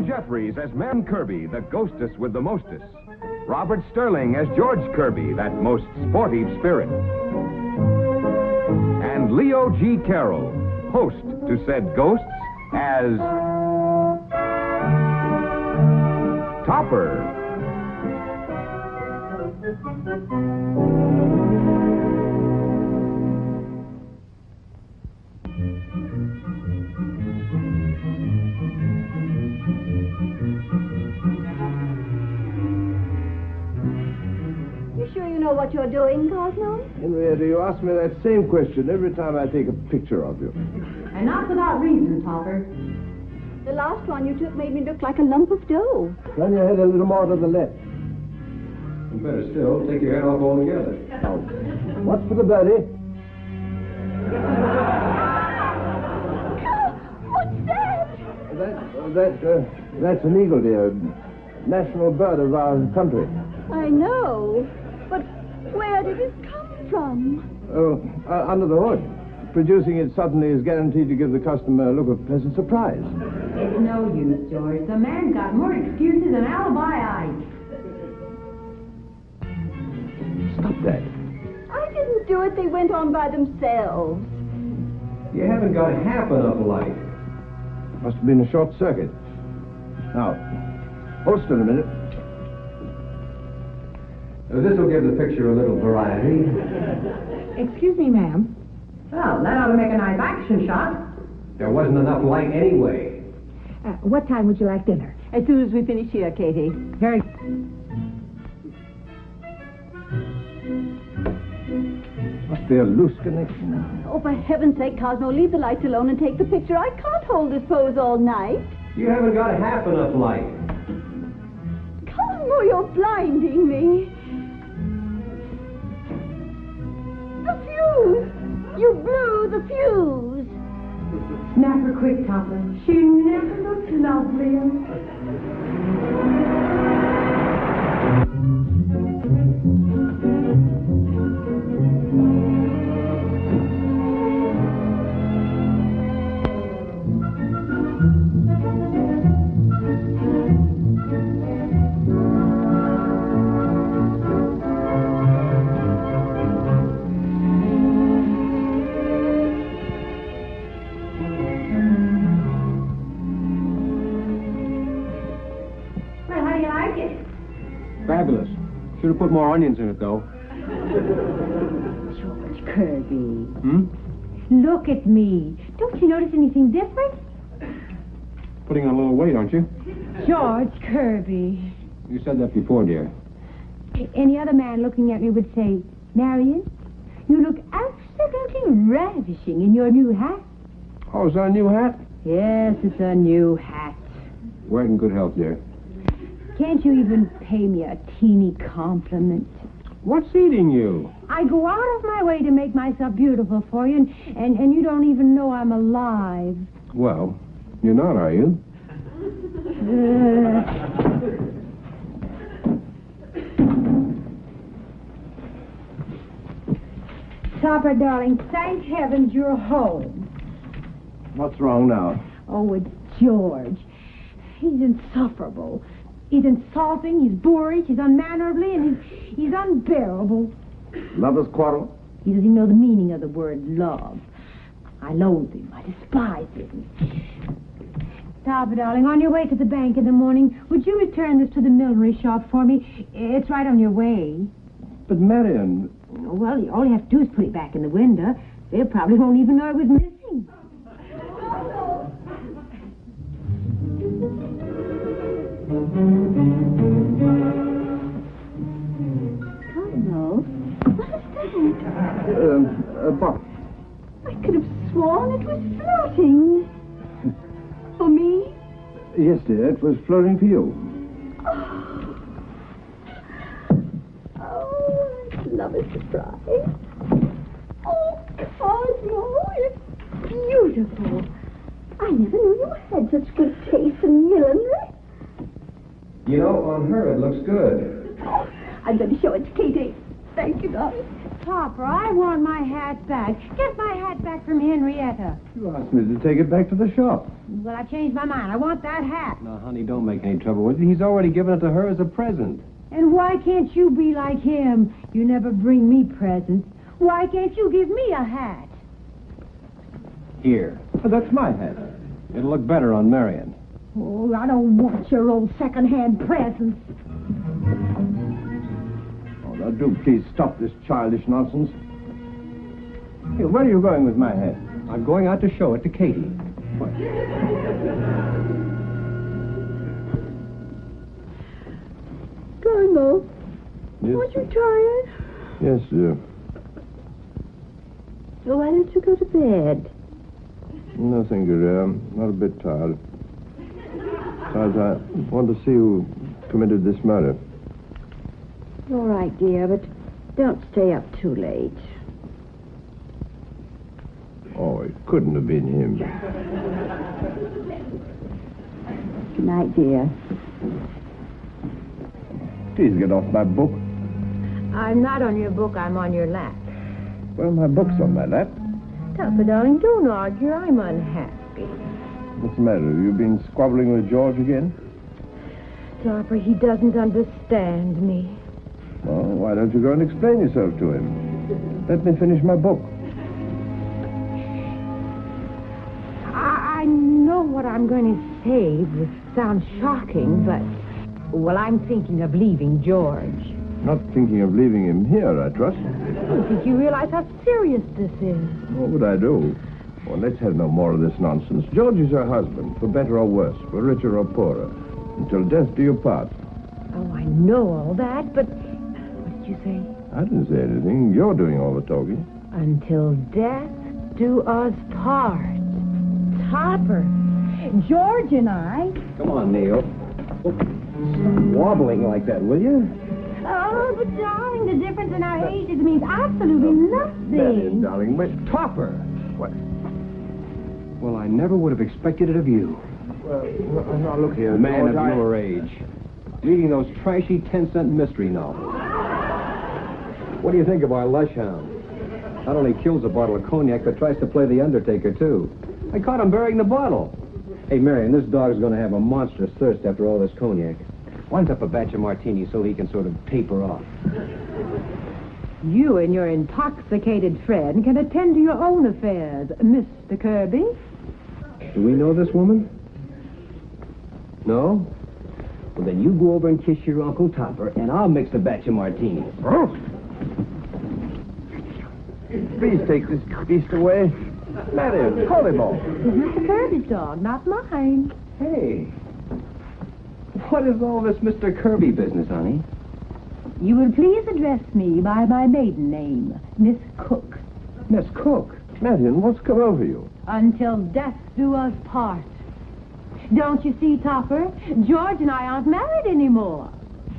Jeffries as Mem Kirby, the ghostess with the mostess. Robert Sterling as George Kirby, that most sportive spirit. And Leo G. Carroll, host to said ghosts, as Topper. What you're doing, Cosmo? Henrietta, you ask me that same question every time I take a picture of you. And not without reason, Topper. The last one you took made me look like a lump of dough. Turn your head a little more to the left. And better still, take your head off altogether. Oh. What's for the birdie? What's that? That's an eagle, dear. National bird of our country. I know, but where did it come from? Oh, under the hood. Producing it suddenly is guaranteed to give the customer a look of pleasant surprise. It's no use, George. The man's got more excuses than alibi Ike. Stop that. I didn't do it. They went on by themselves. You haven't got half enough light. Must have been a short circuit. Now, hold still a minute. This will give the picture a little variety. Excuse me, ma'am. Well, that ought to make a nice action shot. There wasn't enough light anyway. What time would you like dinner? As soon as we finish here, Katie. Very... Must be a loose connection. Oh, for heaven's sake, Cosmo, leave the lights alone and take the picture. I can't hold this pose all night. You haven't got half enough light. Cosmo, you're blinding me. The fuse! You blew the fuse! Snap her quick, Topper. She never looked lovelier. Fabulous. Should have put more onions in it, though. George Kirby. Hmm? Look at me. Don't you notice anything different? Putting on a little weight, aren't you? George Kirby. You said that before, dear. Any other man looking at me would say, Marion, you look absolutely ravishing in your new hat. Oh, is that a new hat? Yes, it's a new hat. Wear it in good health, dear. Can't you even pay me a teeny compliment? What's eating you? I go out of my way to make myself beautiful for you, and you don't even know I'm alive. Well, you're not, are you? Topper, darling, thank heavens you're home. What's wrong now? Oh, it's George. He's insufferable. He's insulting, he's boorish, he's unmannerly, and he's unbearable. Lovers quarrel? He doesn't even know the meaning of the word love. I loathe him. I despise him. Topper, darling, on your way to the bank in the morning, would you return this to the millinery shop for me? It's right on your way. But Marion... Well, all you have to do is put it back in the window. They probably won't even know it was missing. Cosmo, what is that? A box. I could have sworn it was floating. For me? Yes, dear, it was floating for you. Oh, I love a surprise. Oh, Cosmo, it's beautiful. I never knew you had such good taste in millinery. You know, on her it looks good. Oh, I'd better show it to Katie. Thank you, darling. Topper, I want my hat back. Get my hat back from Henrietta. You asked me to take it back to the shop. Well, I changed my mind. I want that hat. Now, honey, don't make any trouble with it. He's already given it to her as a present. And why can't you be like him? You never bring me presents. Why can't you give me a hat? Here. Oh, that's my hat. It'll look better on Marion. Oh, I don't want your old second-hand presents. Oh, now do please stop this childish nonsense. Hey, where are you going with my hat? I'm going out to show it to Katie. What? Darling, Mo. Yes, Aren't you tired? yes, So why don't you go to bed? no, thank you, dear. I'm not a bit tired. Besides, I want to see who committed this murder. All right, dear, but don't stay up too late. Oh, it couldn't have been him. Good night, dear. Please get off my book. I'm not on your book. I'm on your lap. Well, my book's on my lap. Topper, darling, don't argue. I'm unhappy. What's the matter? Have you been squabbling with George again? Topper, he doesn't understand me. Well, why don't you go and explain yourself to him? Let me finish my book. I know what I'm going to say. This sounds shocking, but... Well, I'm thinking of leaving George. Not thinking of leaving him here, I trust. I don't think you realize how serious this is. What would I do? Well, let's have no more of this nonsense. George is her husband, for better or worse, for richer or poorer. Until death do you part. Oh, I know all that, but... What did you say? I didn't say anything. You're doing all the talking. Until death do us part. Topper, George and I... Come on, Neil. Wobbling like that, will you? Oh, but darling, the difference in our ages means absolutely nothing. Marion, darling, wait. Topper! What? Well, I never would have expected it of you. Well, now look here, A man George, of your age. Reading those trashy 10-cent mystery novels. What do you think of our lush hound? Not only kills a bottle of cognac, but tries to play the Undertaker, too. I caught him burying the bottle. Hey, Marion, this dog's going to have a monstrous thirst after all this cognac. Wind up a batch of martinis so he can sort of taper off. You and your intoxicated friend can attend to your own affairs, Mr. Kirby. Do we know this woman? No? Well, then you go over and kiss your Uncle Topper, and I'll mix a batch of martinis. Oh. Please take this beast away. Marion, call him off. It's Mr. Kirby's dog, not mine. Hey. What is all this Mr. Kirby business, honey? You will please address me by my maiden name, Miss Cook. Miss Cook. Marion, what's come over you? Until death do us part. Don't you see, Topper? George and I aren't married anymore.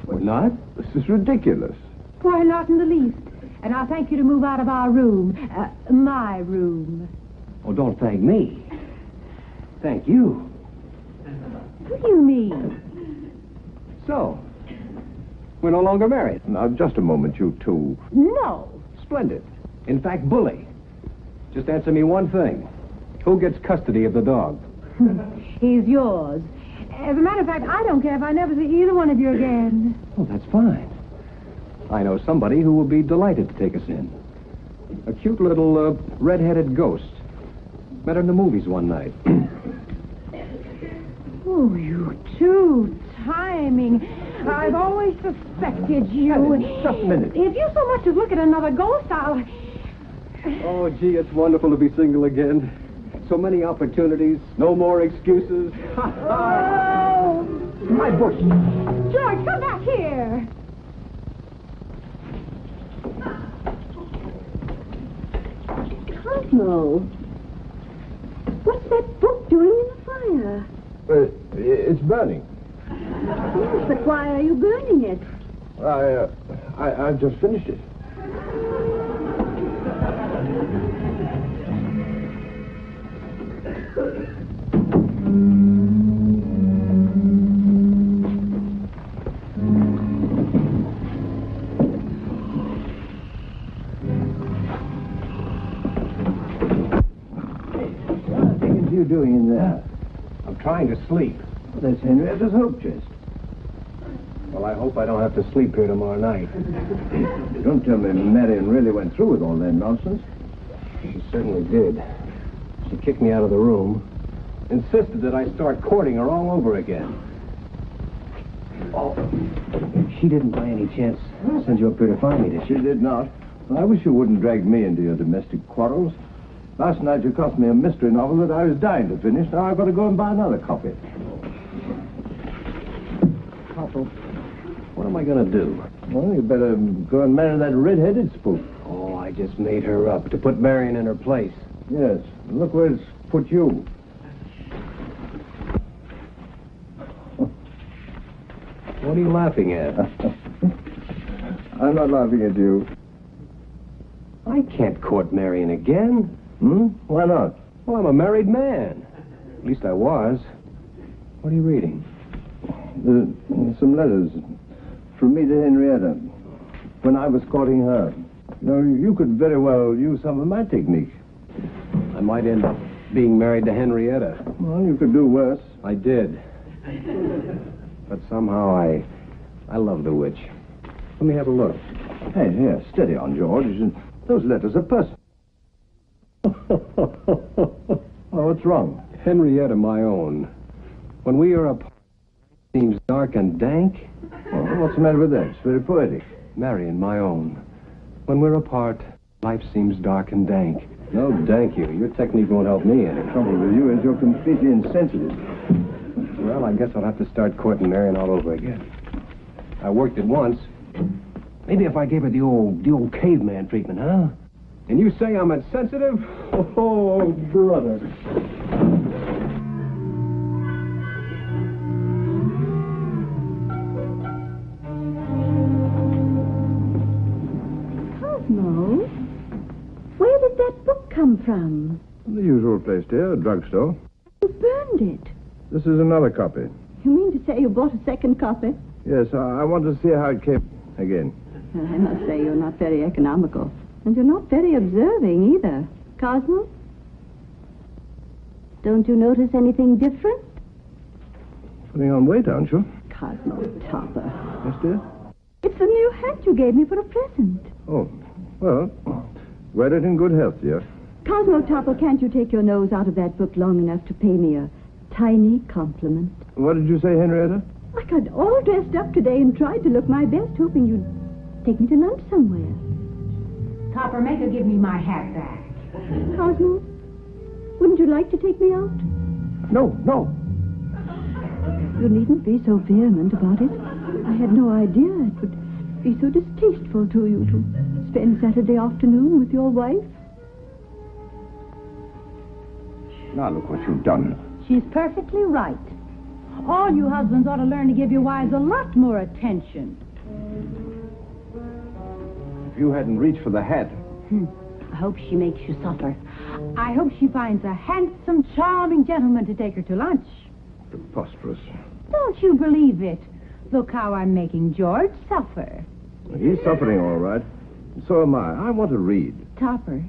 What, not? This is ridiculous. Why, not in the least. And I'll thank you to move out of our room. My room. Oh, don't thank me. Thank you. What do you mean? So, we're no longer married. Now, just a moment, you two. No. Splendid. In fact, bully. Just answer me one thing. Who gets custody of the dog? He's yours. As a matter of fact, I don't care if I never see either one of you again. Oh, that's fine. I know somebody who will be delighted to take us in. A cute little red-headed ghost. Met her in the movies one night. Oh, you two. Timing. I've always suspected you. Just a minute. If you so much as look at another ghost, I'll... Oh, gee, it's wonderful to be single again. So many opportunities, no more excuses. Oh! My book. George, come back here. Cosmo, what's that book doing in the fire? It's burning. Yes, but why are you burning it? I've just finished it. trying to sleep. That's Henrietta's hope chest. Well, I hope I don't have to sleep here tomorrow night. Don't tell me Marion really went through with all that nonsense. She certainly did. She kicked me out of the room, insisted that I start courting her all over again. Oh, she didn't by any chance send you up here to find me, did she? She did not. I wish you wouldn't drag me into your domestic quarrels. Last night you cost me a mystery novel that I was dying to finish. Now I've got to go and buy another copy. Papa, what am I going to do? Well, you better go and marry that red-headed spook. Oh, I just made her up to put Marion in her place. Yes. Look where it's put you. What are you laughing at? I'm not laughing at you. I can't court Marion again. Why not? Well, I'm a married man. At least I was. What are you reading? Some letters from me to Henrietta when I was courting her. You know, you could very well use some of my technique. I might end up being married to Henrietta. Well, you could do worse. I did. But somehow I love the witch. Let me have a look. Hey, here, steady on, George. Those letters are personal. Oh, what's wrong? Henrietta, my own. When we are apart, it seems dark and dank. Oh, what's the matter with that? It's very poetic. Marion, my own. When we're apart, life seems dark and dank. No, thank you. Your technique won't help me any. The trouble with you is you're completely insensitive. Well, I guess I'll have to start courting Marion all over again. I worked it once. Maybe if I gave her the old caveman treatment, huh? And you say I'm insensitive? Oh, brother. Cosmo, where did that book come from? The usual place, dear, a drugstore. You burned it. This is another copy. You mean to say you bought a second copy? Yes, I want to see how it came again. Well, I must say you're not very economical. And you're not very observing either. Cosmo? Don't you notice anything different? Putting on weight, aren't you? Cosmo Topper. Yes, dear? It's the new hat you gave me for a present. Oh, well, wear it in good health, dear. Cosmo Topper, can't you take your nose out of that book long enough to pay me a tiny compliment? What did you say, Henrietta? I got all dressed up today and tried to look my best, hoping you'd take me to lunch somewhere. Topper, make her give me my hat back. Cosmo, wouldn't you like to take me out? No. You needn't be so vehement about it. I had no idea it would be so distasteful to you to spend Saturday afternoon with your wife. Now look what you've done. She's perfectly right. All you husbands ought to learn to give your wives a lot more attention. If you hadn't reached for the hat. I hope she makes you suffer. I hope she finds a handsome, charming gentleman to take her to lunch. Preposterous. Don't you believe it? Look how I'm making George suffer. He's suffering all right. So am I. I want to read. Topper,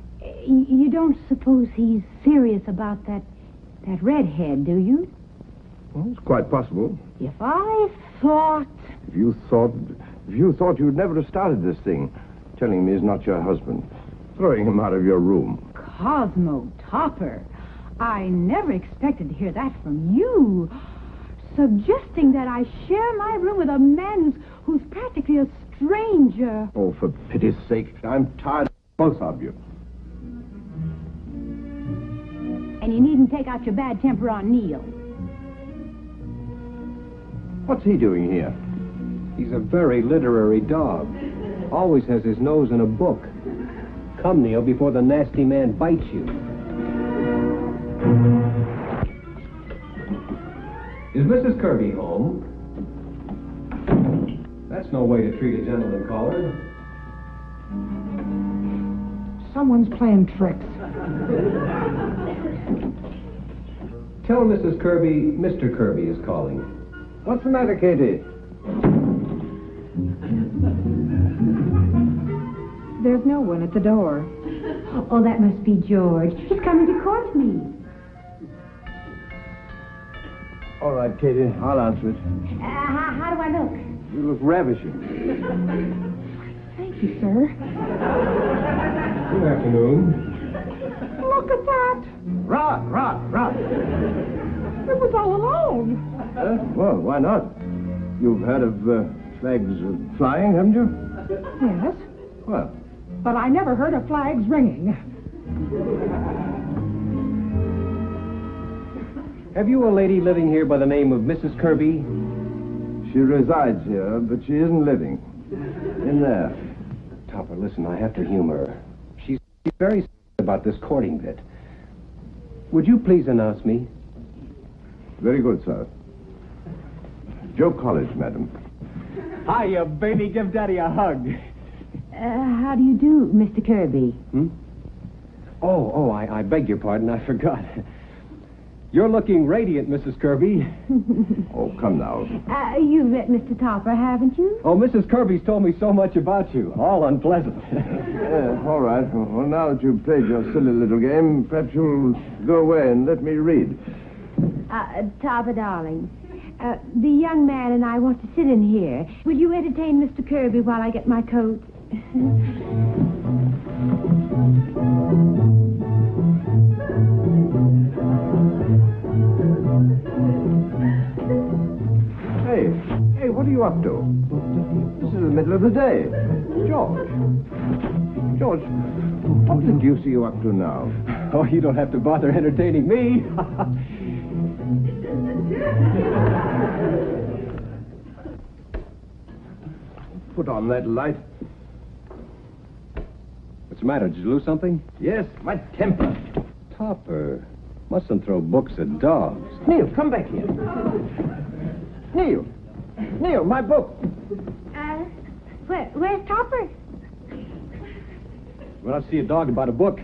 you don't suppose he's serious about that redhead, do you? Well, it's quite possible. If I thought... If you thought you'd never have started this thing, telling me he's not your husband, throwing him out of your room. Cosmo Topper, I never expected to hear that from you. Suggesting that I share my room with a man who's practically a stranger. Oh, for pity's sake, I'm tired of both of you. And you needn't take out your bad temper on Neil. What's he doing here? He's a very literary dog. Always has his nose in a book. Come, Neil, before the nasty man bites you. Is Mrs. Kirby home? That's no way to treat a gentleman caller. Someone's playing tricks. Tell Mrs. Kirby Mr. Kirby is calling. What's the matter, Katie? There's no one at the door. Oh, that must be George. He's coming to court me. All right, Katie, I'll answer it. How do I look? You look ravishing. Thank you, sir. Good afternoon. Look at that. Rod! It was all alone. Well, why not? You've heard of flags flying, haven't you? Yes, Well, but I never heard of flags ringing. Have you a lady living here by the name of Mrs. Kirby? she resides here, but she isn't living. In there. Topper, listen, I have to humor her. She's very about this courting bit. Would you please announce me? Very good, sir. Joe College, madam. Hiya, baby. Give Daddy a hug. How do you do, Mr. Kirby? Oh, I beg your pardon. I forgot. You're looking radiant, Mrs. Kirby. Oh, come now. You've met Mr. Topper, haven't you? Oh, Mrs. Kirby's told me so much about you. All unpleasant. All right. Well, now that you've played your silly little game, perhaps you'll go away and let me read. Topper, darling, the young man and I want to sit in here. Will you entertain Mr. Kirby while I get my coat? Hey, what are you up to? This is the middle of the day. George, what the deuce are you up to now? Oh, you don't have to bother entertaining me. Put on that light. What's the matter? Did you lose something? Yes, my temper. Topper, mustn't throw books at dogs. Neil, come back here. Neil, my book. Where's Topper? When I see a dog about a book.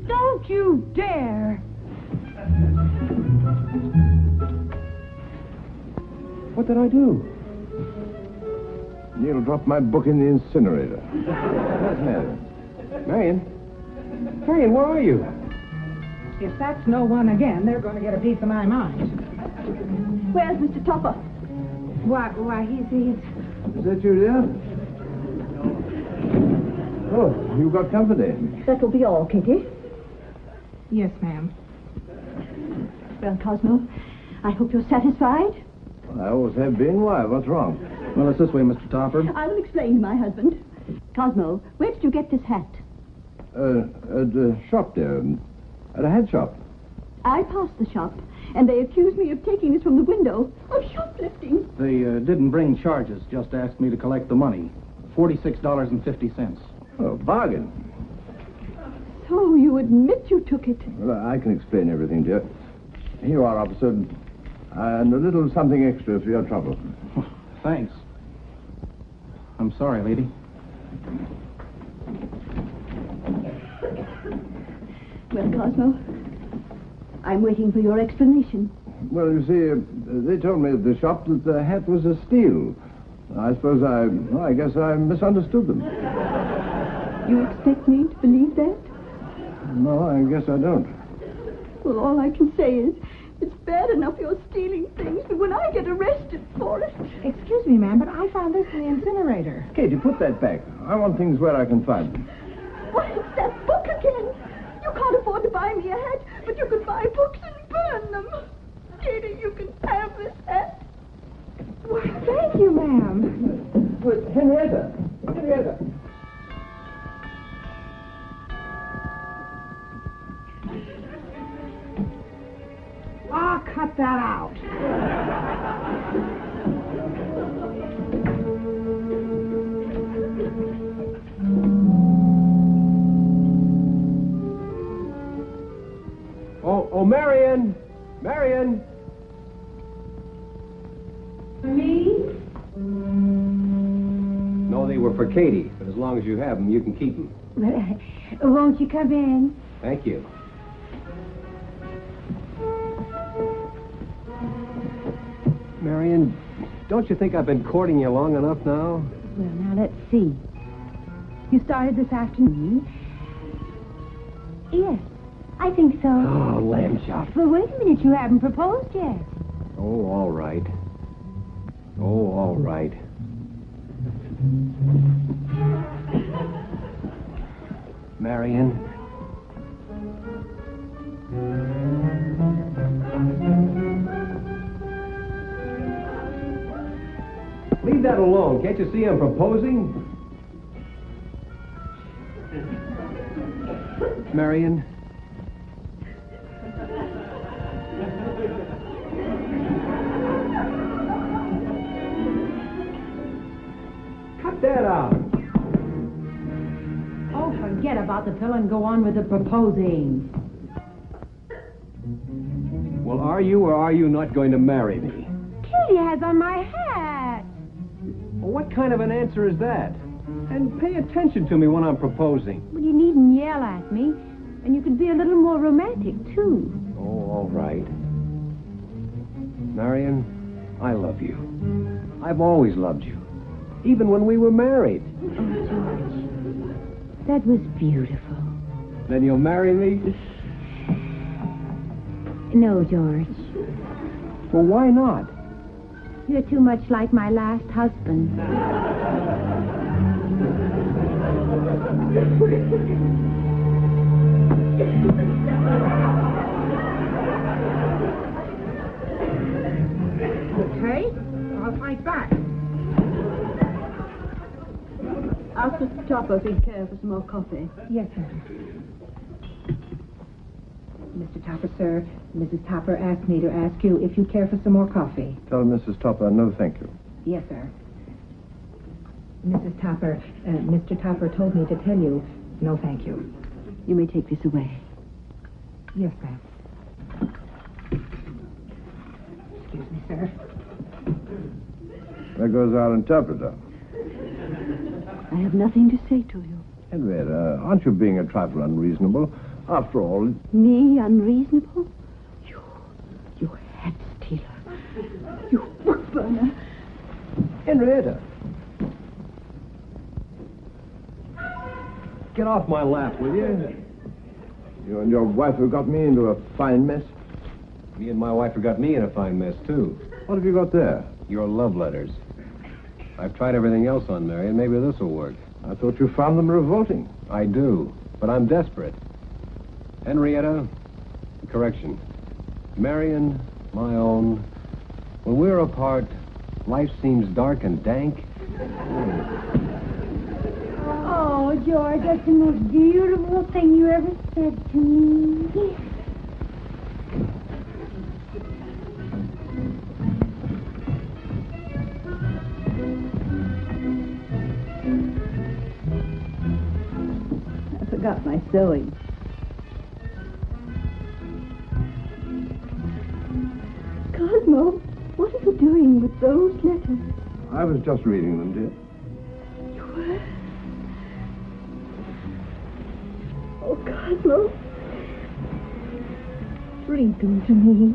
Don't you dare! What did I do? Neil dropped my book in the incinerator. Where's Mary? Marion, where are you? If that's no one again, they're going to get a piece of my mind. Where's Mr. Topper? Why, he's... Is that you, dear? Oh, you got company. That'll be all, Kitty. Yes, ma'am. Well, Cosmo, I hope you're satisfied. I always have been. Why? What's wrong? Well, it's this way, Mr. Topper. I will explain to my husband. Cosmo, where did you get this hat? At a shop there. At a hat shop. I passed the shop, and they accused me of taking this from the window, of shoplifting. They didn't bring charges, just asked me to collect the money. $46.50. Oh, bargain. So you admit you took it? Well, I can explain everything, dear. Here you are, officer. And a little something extra for your trouble. Thanks. I'm sorry, lady. Well, Cosmo, I'm waiting for your explanation. Well, you see, they told me at the shop that the hat was a steal. I suppose I guess I misunderstood them. You expect me to believe that? No, I guess I don't. Well, all I can say is, it's bad enough you're stealing things, but when I get arrested for it... Excuse me, ma'am, but I found this in the incinerator. Katie, put that back. I want things where I can find them. Why, it's that book again. You can't afford to buy me a hat, but you can buy books and burn them. Katie, you can have this hat. Why, thank you, ma'am. But Henrietta. Ah, cut that out. Oh, Marion! Marion! Me? No, they were for Katie, but as long as you have them, you can keep them. Won't you come in? Thank you. Marion, don't you think I've been courting you long enough now? Well, now, let's see. You started this afternoon? Yes, I think so. Oh, lamb chop. But wait a minute, you haven't proposed yet. Oh, all right. Oh, all right. Marion. Leave that alone. Can't you see I'm proposing? Marion. Cut that out. Oh, forget about the pill and go on with the proposing. Well, are you or are you not going to marry me? Katie has on my hat. Well, what kind of an answer is that? And pay attention to me when I'm proposing. Well, you needn't yell at me. And you could be a little more romantic, too. Oh, all right. Marion, I love you. I've always loved you. Even when we were married. Oh, George. That was beautiful. Then you'll marry me? No, George. Well, why not? You're too much like my last husband. Okay, I'll fight back. Ask Mr. Topper if he'd care for some more coffee. Yes, sir. Mr. Topper, sir, Mrs. Topper asked me to ask you if you care for some more coffee. Tell Mrs. Topper no thank you. Yes, sir. Mrs. Topper, Mr. Topper told me to tell you, no thank you. You may take this away. Yes, ma'am. Excuse me, sir. There goes our interpreter. I have nothing to say to you. Henrietta, aren't you being a trifle unreasonable? After all, Me unreasonable? You head stealer. You book burner. Henrietta. Get off my lap, will you? you and your wife have got me into a fine mess. Me and my wife have got me in a fine mess, too. What have you got there? Your love letters. I've tried everything else on Marion. Maybe this will work. I thought you found them revolting. I do, but I'm desperate. Henrietta, correction. Marion, my own, when we're apart, life seems dark and dank. Oh, George, that's the most beautiful thing you ever said to me. I forgot my sewing. Cosmo, what are you doing with those letters? I was just reading them, dear. You were? Oh, Cosmo. Read them to me.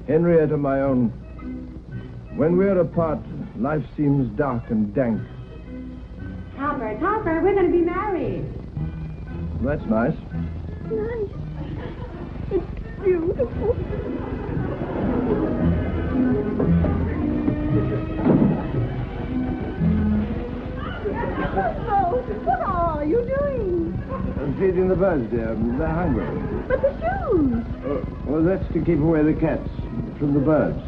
Henrietta, my own, when we're apart, life seems dark and dank. Topper, Topper, we're going to be married. That's nice. Nice. It's beautiful. Cosmo, what are you doing? I'm feeding the birds, dear. They're hungry. But the shoes. Well, that's to keep away the cats from the birds.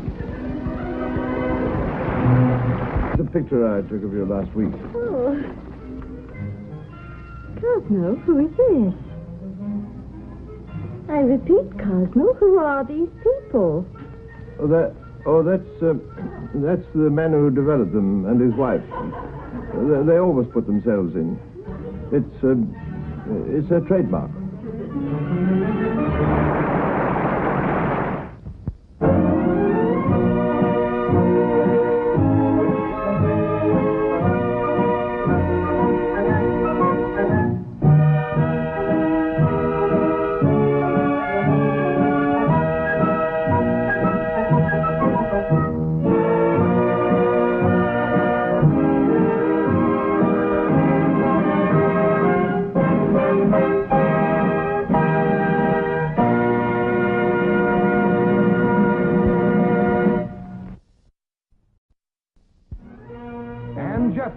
The picture I took of you last week. Oh. Cosmo, who is this? I repeat, Cosmo, who are these people? That's the man who developed them and his wife. They always put themselves in. It's a trademark.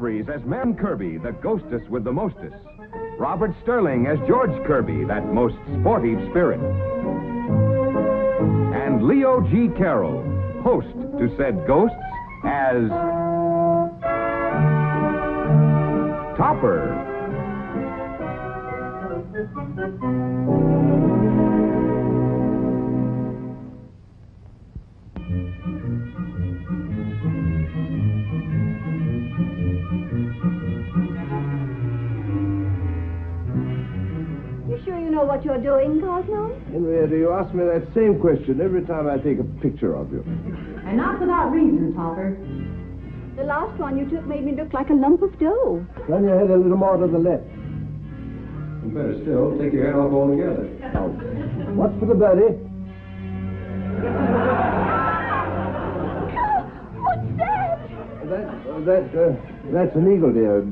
series as Man Kirby, the ghostess with the mostess. Robert Sterling as George Kirby, that most sporty spirit. And Leo G. Carroll, host to said ghosts, as Topper. You sure you know what you're doing, Cosmo? Henrietta, you ask me that same question every time I take a picture of you. And not without reason, Topper. The last one you took made me look like a lump of dough. Turn your head a little more to the left. And better still, take your head off altogether. Now, what's for the birdie? What's that? That's an eagle, dear.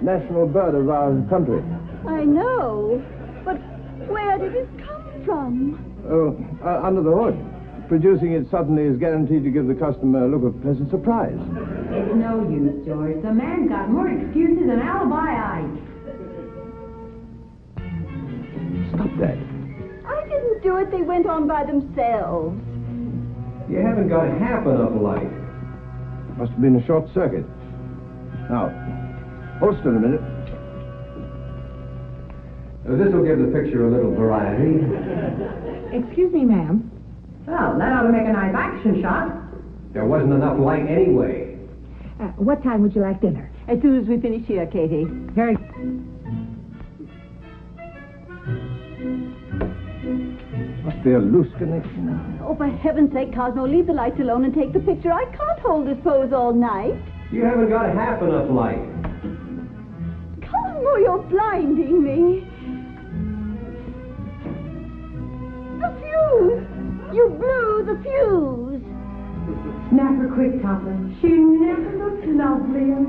National bird of our country. I know, but where did it come from? Oh, under the hood. Producing it suddenly is guaranteed to give the customer a look of pleasant surprise. It's no use, George. The man's got more excuses than Alibi Ike. Stop that. I didn't do it. They went on by themselves. You haven't got half enough light. Must have been a short circuit. Now, hold still a minute. This will give the picture a little variety. Excuse me, ma'am. Well, that ought to make a nice action shot. There wasn't enough light anyway. What time would you like dinner? As soon as we finish here, Katie. Very... Must be a loose connection. Oh, for heaven's sake, Cosmo, leave the lights alone and take the picture. I can't hold this pose all night. You haven't got half enough light. Cosmo, you're blinding me. The fuse! You blew the fuse! Snap her quick, Topper. She never looked lovelier.